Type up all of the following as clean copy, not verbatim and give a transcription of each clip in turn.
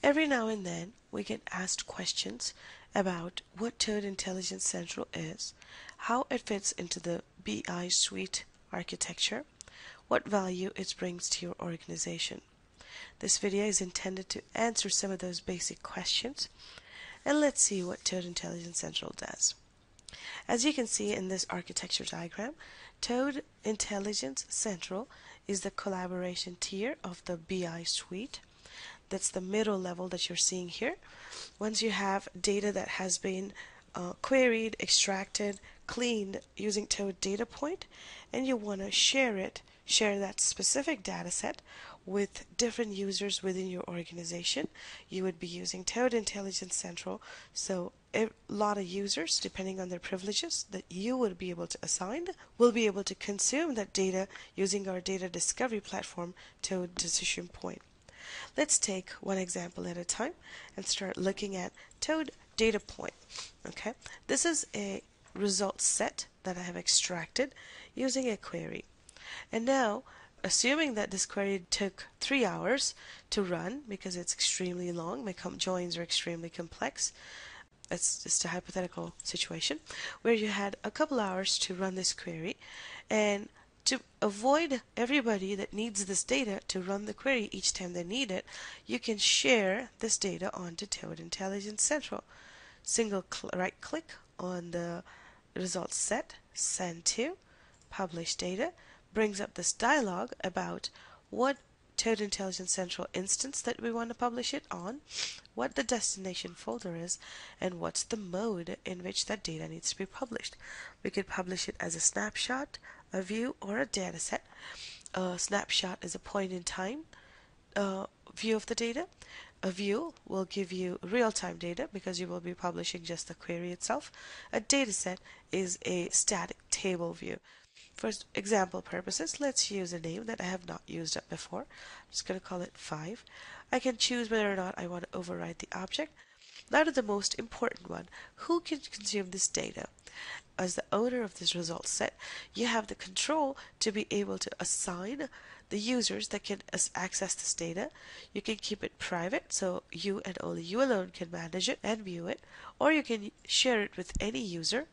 Every now and then, we get asked questions about what Toad Intelligence Central is, how it fits into the BI Suite architecture, what value it brings to your organization. This video is intended to answer some of those basic questions, and let's see what Toad Intelligence Central does. As you can see in this architecture diagram, Toad Intelligence Central is the collaboration tier of the BI Suite. That's the middle level that you're seeing here. Once you have data that has been queried, extracted, cleaned using Toad Data Point, and you want to share that specific data set with different users within your organization, you would be using Toad Intelligence Central. So a lot of users, depending on their privileges that you would be able to assign, will be able to consume that data using our data discovery platform, Toad Decision Point. Let's take one example at a time and start looking at Toad Data Point. Okay, this is a result set that I have extracted using a query. And now, assuming that this query took 3 hours to run because it's extremely long, my joins are extremely complex. It's just a hypothetical situation where you had a couple hours to run this query, and to avoid everybody that needs this data to run the query each time they need it, you can share this data onto Toad Intelligence Central. Right click on the results set, send to, publish data, brings up this dialog about what Toad Intelligence Central instance that we want to publish it on, what the destination folder is, and what's the mode in which that data needs to be published. We could publish it as a snapshot, a view, or a data set. A snapshot is a point in time view of the data. A view will give you real-time data because you will be publishing just the query itself. A data set is a static table view. For example purposes, let's use a name that I have not used up before. I'm just going to call it 5. I can choose whether or not I want to override the object. Now to the most important one, who can consume this data? As the owner of this result set, you have the control to be able to assign the users that can access this data. You can keep it private, so you and only you alone can manage it and view it, or you can share it with any user,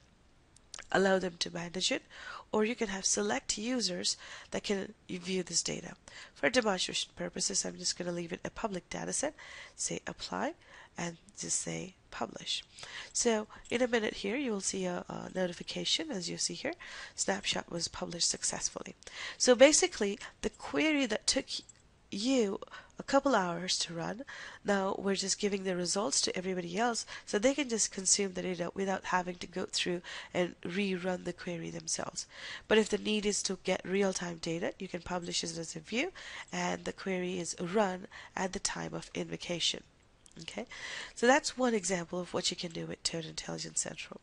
allow them to manage it, or you can have select users that can view this data. For demonstration purposes, I'm just going to leave it a public data set, say apply, and just say publish. So in a minute here, you will see a notification. As you see here, snapshot was published successfully. So basically, the query that took you a couple hours to run, now we're just giving the results to everybody else so they can just consume the data without having to go through and rerun the query themselves. But if the need is to get real-time data, you can publish it as a view, and the query is run at the time of invocation. Okay, so that's one example of what you can do with Toad Intelligence Central.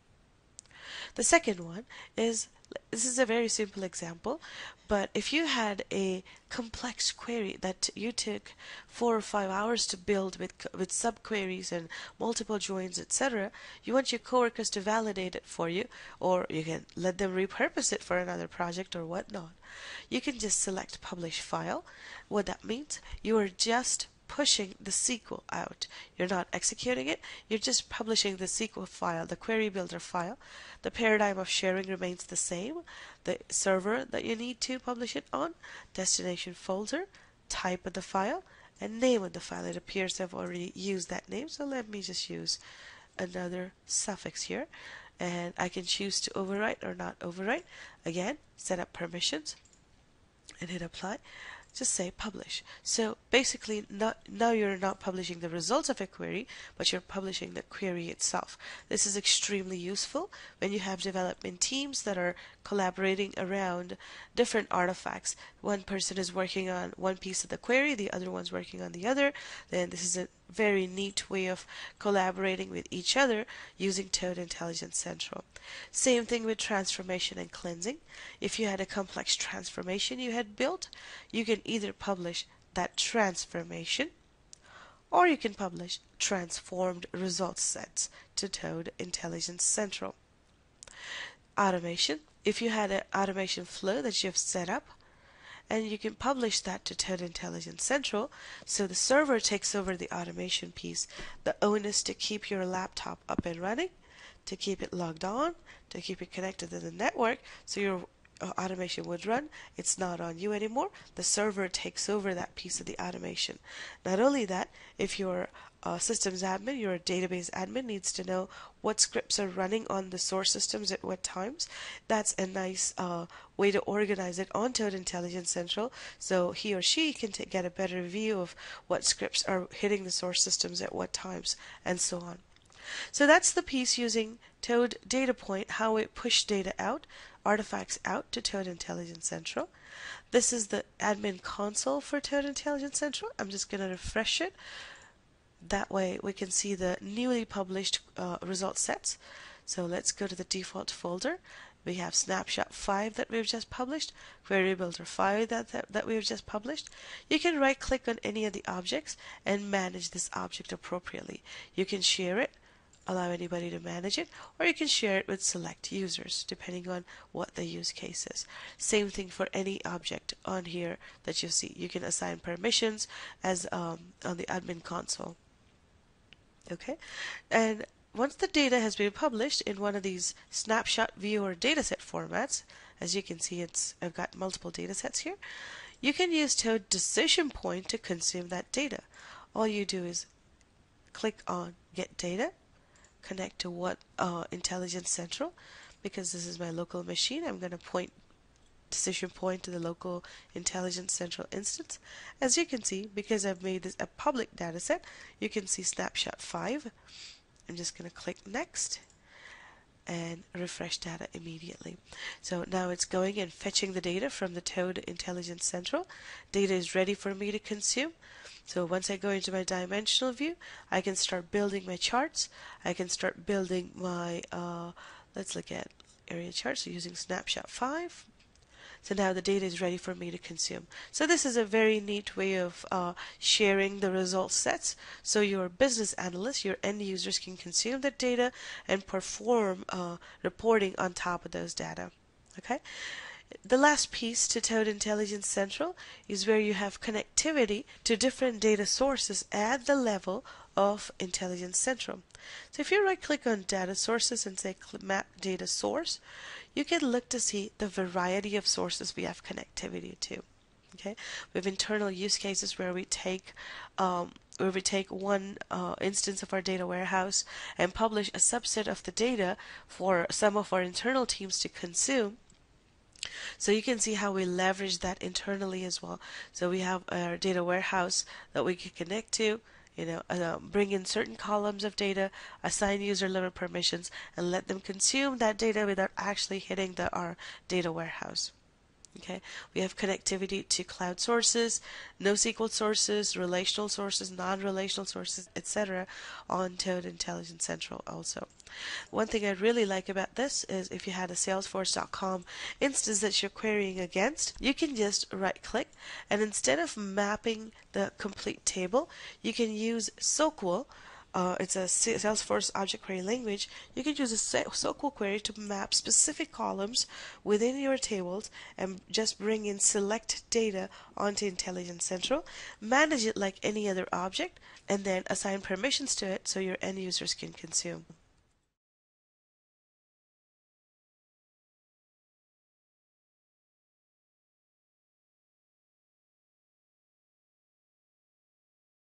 The second one is, this is a very simple example, but if you had a complex query that you took 4 or 5 hours to build with subqueries and multiple joins, etc., you want your coworkers to validate it for you, or you can let them repurpose it for another project or whatnot. You can just select Publish File. What that means, you are just pushing the SQL out. You're not executing it, you're just publishing the SQL file, the query builder file. The paradigm of sharing remains the same. The server that you need to publish it on, destination folder, type of the file, and name of the file. It appears I've already used that name, so let me just use another suffix here. And I can choose to overwrite or not overwrite. Again, set up permissions and hit apply. Just say publish. So basically, now you're not publishing the results of a query, but you're publishing the query itself. This is extremely useful when you have development teams that are collaborating around different artifacts. One person is working on one piece of the query, the other one's working on the other. Then this is a very neat way of collaborating with each other using Toad Intelligence Central. Same thing with transformation and cleansing. If you had a complex transformation you had built, you can either publish that transformation or you can publish transformed results sets to Toad Intelligence Central. Automation. If you had an automation flow that you have set up and you can publish that to Toad Intelligence Central. So the server takes over the automation piece, the onus to keep your laptop up and running, to keep it logged on, to keep it connected to the network so your automation would run. It's not on you anymore. The server takes over that piece of the automation. Not only that, if you're a systems admin, you're a database admin, needs to know what scripts are running on the source systems at what times. That's a nice way to organize it on Toad Intelligence Central, so he or she can get a better view of what scripts are hitting the source systems at what times, and so on. So that's the piece using Toad Data Point, how it pushed data out, artifacts out to Toad Intelligence Central. This is the admin console for Toad Intelligence Central. I'm just going to refresh it. That way we can see the newly published result sets. So let's go to the default folder. We have Snapshot 5 that we've just published, Query Builder 5 that we've just published. You can right click on any of the objects and manage this object appropriately. You can share it, allow anybody to manage it, or you can share it with select users depending on what the use case is. Same thing for any object on here that you see. You can assign permissions as on the admin console. Okay, and once the data has been published in one of these snapshot view or dataset formats, as you can see, I've got multiple datasets here. You can use Toad Decision Point to consume that data. All you do is click on Get Data, connect to what Intelligence Central. Because this is my local machine, I'm going to decision point to the local Intelligence Central instance. As you can see, because I've made this a public dataset, you can see Snapshot 5. I'm just going to click Next and refresh data immediately. So now it's going and fetching the data from the Toad Intelligence Central. Data is ready for me to consume. So once I go into my dimensional view, I can start building my charts. I can start building my, let's look at area charts, so using Snapshot 5. So now the data is ready for me to consume. So this is a very neat way of sharing the result sets, so your business analysts, your end users can consume that data and perform reporting on top of those data. Okay. The last piece to Toad Intelligence Central is where you have connectivity to different data sources at the level of Intelligence Central. So if you right click on data sources and say map data source, you can look to see the variety of sources we have connectivity to. Okay, we have internal use cases where we take one instance of our data warehouse and publish a subset of the data for some of our internal teams to consume. So you can see how we leverage that internally as well. So we have our data warehouse that we can connect to, bring in certain columns of data, assign user limit permissions, and let them consume that data without actually hitting our data warehouse. Okay, we have connectivity to cloud sources, NoSQL sources, relational sources, non-relational sources, etc. on Toad Intelligence Central also. One thing I really like about this is if you had a Salesforce.com instance that you're querying against, you can just right click, and instead of mapping the complete table, you can use SOQL. It's a Salesforce object query language. You can use a SOQL query to map specific columns within your tables and just bring in select data onto Intelligence Central, manage it like any other object, and then assign permissions to it so your end users can consume.